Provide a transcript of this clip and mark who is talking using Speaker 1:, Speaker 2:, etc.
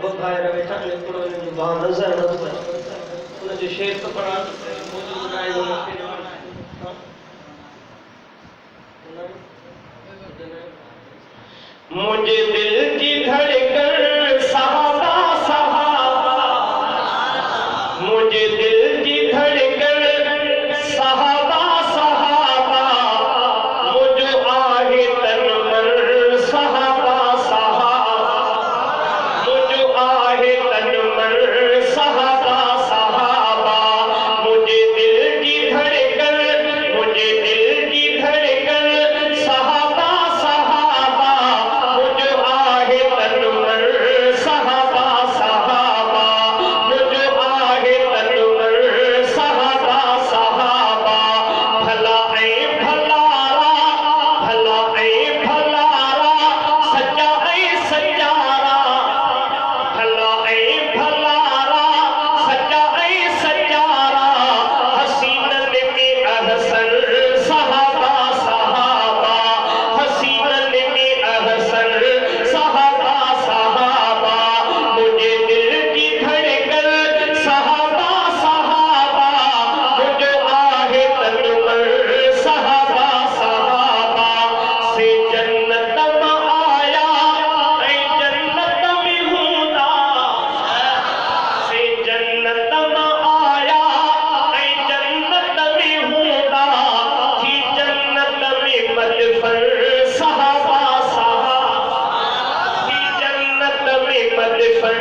Speaker 1: बखायर बेटा लेकिन जो बांध नजर न तो उन जो शेर तो पढ़ा मौजूद ना है मुझे दिल की धड़कन सहाबा सहाबा मुझे दिल की धड़कन सहाबा सहाबा मुझे आहे तन मन सहाबा सहाबा मुझे आहे तन मन सहाबा सहाबा मुझे दिल की धड़कन मुझे दिल की धड़कन सहाबा सहाबा मुझे आहे तन मन सहाबा सहाबा मुझे आहे तन मन सहाबा सहाबा भला ऐ भलारा भला ऐ भलारा सच्चा ऐ सच्चारा भला ऐ भलारा सच्चा ऐ सच्चारा हसीनन में अहसन सहाबा सहाबा हसीनन में अहसन सहाबा सहाबा मुझे दिल की धड़कन सहाबा सहाबा मुझे आहे तन मन सहाबा सहाबा से जन्नत में आया ऐ जन्नत में हूदा से जन्नत में आया ऐ जन्नत में हूदा थी जन्नत में मदफन सहाबा सहाबा थी जन्नत में मदफन